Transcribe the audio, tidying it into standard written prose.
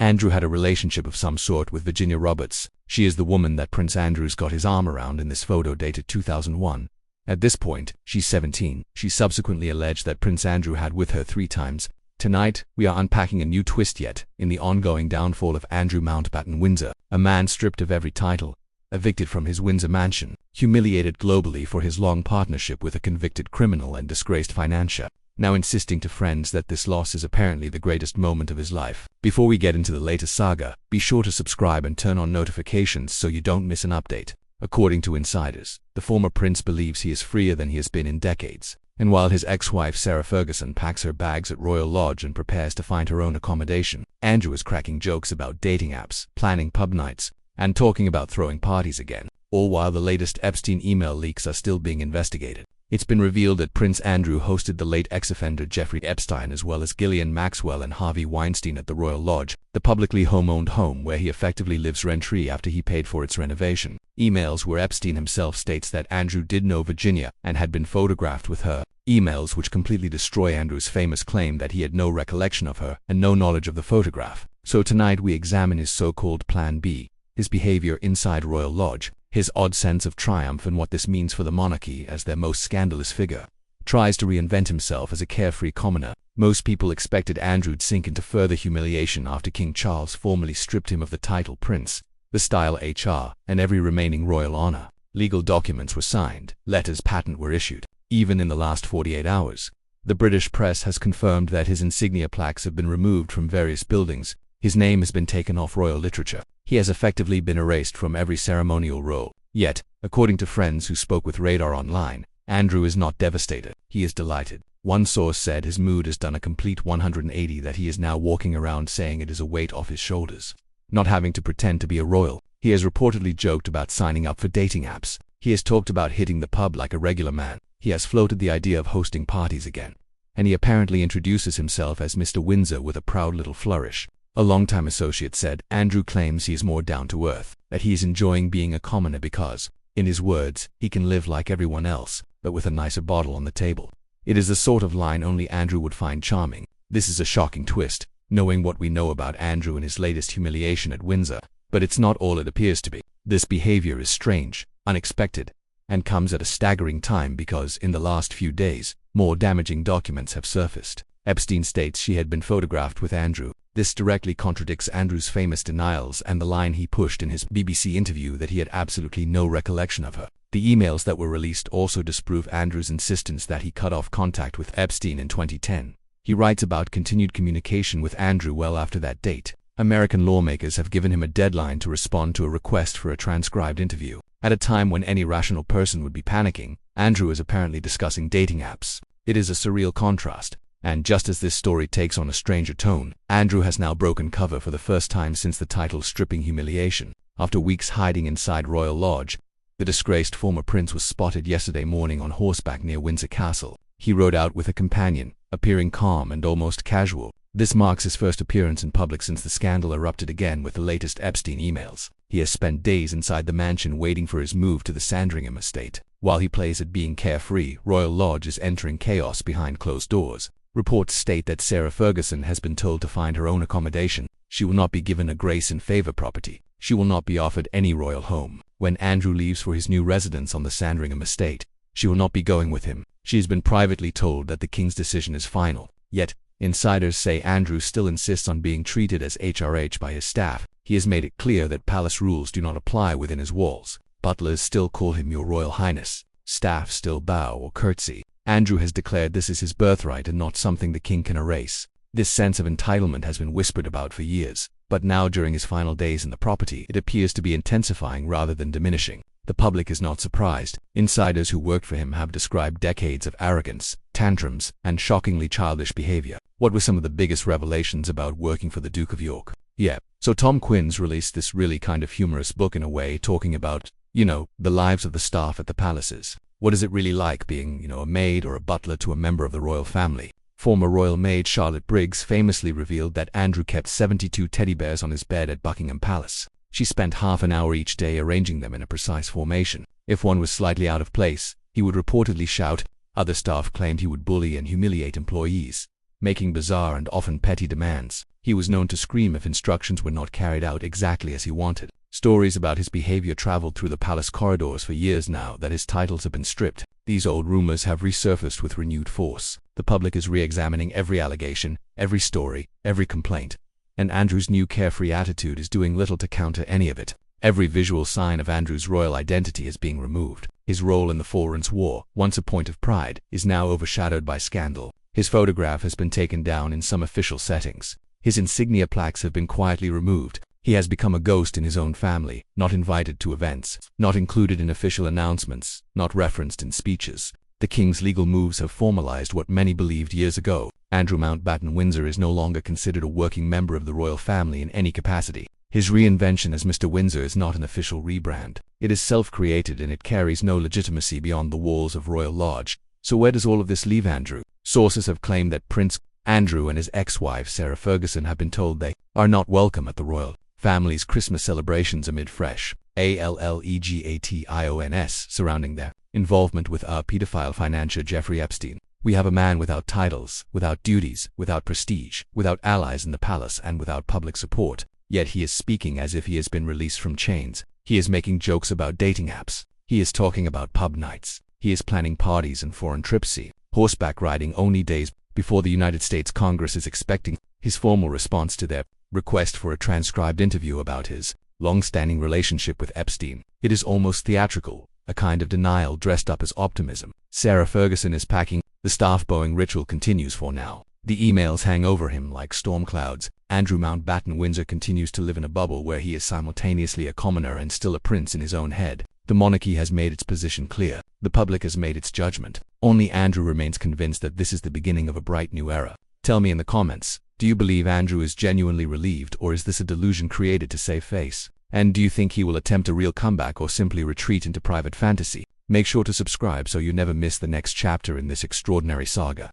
Andrew had a relationship of some sort with Virginia Roberts. She is the woman that Prince Andrew's got his arm around in this photo dated 2001. At this point, she's 17. She subsequently alleged that Prince Andrew had with her 3 times. Tonight, we are unpacking a new twist yet in the ongoing downfall of Andrew Mountbatten-Windsor, a man stripped of every title, evicted from his Windsor mansion, humiliated globally for his long partnership with a convicted criminal and disgraced financier, now insisting to friends that this loss is apparently the greatest moment of his life. Before we get into the latest saga, be sure to subscribe and turn on notifications so you don't miss an update. According to insiders, the former prince believes he is freer than he has been in decades. And while his ex-wife Sarah Ferguson packs her bags at Royal Lodge and prepares to find her own accommodation, Andrew is cracking jokes about dating apps, planning pub nights, and talking about throwing parties again, all while the latest Epstein email leaks are still being investigated. It's been revealed that Prince Andrew hosted the late ex-offender Jeffrey Epstein as well as Ghislaine Maxwell and Harvey Weinstein at the Royal Lodge, the publicly home-owned home where he effectively lives rent-free after he paid for its renovation. Emails where Epstein himself states that Andrew did know Virginia and had been photographed with her. Emails which completely destroy Andrew's famous claim that he had no recollection of her and no knowledge of the photograph. So tonight we examine his so-called Plan B, his behavior inside Royal Lodge, his odd sense of triumph and what this means for the monarchy as their most scandalous figure. Tries to reinvent himself as a carefree commoner. Most people expected Andrew'd sink into further humiliation after King Charles formally stripped him of the title prince, the style HR, and every remaining royal honor. Legal documents were signed, letters patent were issued. Even in the last 48 hours, the British press has confirmed that his insignia plaques have been removed from various buildings. His name has been taken off royal literature. He has effectively been erased from every ceremonial role. Yet, according to friends who spoke with Radar Online, Andrew is not devastated. He is delighted. One source said his mood has done a complete 180, that he is now walking around saying it is a weight off his shoulders. Not having to pretend to be a royal. He has reportedly joked about signing up for dating apps. He has talked about hitting the pub like a regular man. He has floated the idea of hosting parties again. And he apparently introduces himself as Mr. Windsor with a proud little flourish. A longtime associate said Andrew claims he is more down to earth, that he is enjoying being a commoner because, in his words, he can live like everyone else, but with a nicer bottle on the table. It is the sort of line only Andrew would find charming. This is a shocking twist, knowing what we know about Andrew and his latest humiliation at Windsor. But it's not all it appears to be. This behavior is strange, unexpected, and comes at a staggering time because, in the last few days, more damaging documents have surfaced. Epstein states she had been photographed with Andrew. This directly contradicts Andrew's famous denials and the line he pushed in his BBC interview that he had absolutely no recollection of her. The emails that were released also disprove Andrew's insistence that he cut off contact with Epstein in 2010. He writes about continued communication with Andrew well after that date. American lawmakers have given him a deadline to respond to a request for a transcribed interview. At a time when any rational person would be panicking, Andrew is apparently discussing dating apps. It is a surreal contrast. And just as this story takes on a stranger tone, Andrew has now broken cover for the first time since the title-stripping humiliation. After weeks hiding inside Royal Lodge, the disgraced former prince was spotted yesterday morning on horseback near Windsor Castle. He rode out with a companion, appearing calm and almost casual. This marks his first appearance in public since the scandal erupted again with the latest Epstein emails. He has spent days inside the mansion waiting for his move to the Sandringham estate. While he plays at being carefree, Royal Lodge is entering chaos behind closed doors. Reports state that Sarah Ferguson has been told to find her own accommodation. She will not be given a grace and favor property. She will not be offered any royal home. When Andrew leaves for his new residence on the Sandringham estate, she will not be going with him. She has been privately told that the king's decision is final. Yet, insiders say Andrew still insists on being treated as HRH by his staff. He has made it clear that palace rules do not apply within his walls. Butlers still call him Your Royal Highness. Staff still bow or curtsy. Andrew has declared this is his birthright and not something the king can erase. This sense of entitlement has been whispered about for years, but now during his final days in the property, it appears to be intensifying rather than diminishing. The public is not surprised. Insiders who worked for him have described decades of arrogance, tantrums, and shockingly childish behavior. What were some of the biggest revelations about working for the Duke of York? Yeah, so Tom Quinn's released this really kind of humorous book in a way, talking about, the lives of the staff at the palaces. What is it really like being, a maid or a butler to a member of the royal family? Former royal maid Charlotte Briggs famously revealed that Andrew kept 72 teddy bears on his bed at Buckingham Palace. She spent half an hour each day arranging them in a precise formation. If one was slightly out of place, he would reportedly shout. Other staff claimed he would bully and humiliate employees, making bizarre and often petty demands. He was known to scream if instructions were not carried out exactly as he wanted. Stories about his behavior traveled through the palace corridors for years now that his titles have been stripped. These old rumors have resurfaced with renewed force. The public is re-examining every allegation, every story, every complaint. And Andrew's new carefree attitude is doing little to counter any of it. Every visual sign of Andrew's royal identity is being removed. His role in the Florence War, once a point of pride, is now overshadowed by scandal. His photograph has been taken down in some official settings. His insignia plaques have been quietly removed. He has become a ghost in his own family, not invited to events, not included in official announcements, not referenced in speeches. The king's legal moves have formalized what many believed years ago. Andrew Mountbatten-Windsor is no longer considered a working member of the royal family in any capacity. His reinvention as Mr. Windsor is not an official rebrand. It is self-created and it carries no legitimacy beyond the walls of Royal Lodge. So where does all of this leave Andrew? Sources have claimed that Prince Andrew and his ex-wife Sarah Ferguson have been told they are not welcome at the royal family's Christmas celebrations amid fresh allegations surrounding their involvement with pedophile financier Jeffrey Epstein. We have a man without titles, without duties, without prestige, without allies in the palace, and without public support. Yet he is speaking as if he has been released from chains. He is making jokes about dating apps. He is talking about pub nights. He is planning parties and foreign trips, horseback riding only days before the United States Congress is expecting his formal response to their request for a transcribed interview about his long-standing relationship with Epstein. It is almost theatrical, a kind of denial dressed up as optimism. Sarah Ferguson is packing. The staff-bowing ritual continues for now. The emails hang over him like storm clouds. Andrew Mountbatten-Windsor continues to live in a bubble where he is simultaneously a commoner and still a prince in his own head. The monarchy has made its position clear. The public has made its judgment. Only Andrew remains convinced that this is the beginning of a bright new era. Tell me in the comments, do you believe Andrew is genuinely relieved, or is this a delusion created to save face? And do you think he will attempt a real comeback or simply retreat into private fantasy? Make sure to subscribe so you never miss the next chapter in this extraordinary saga.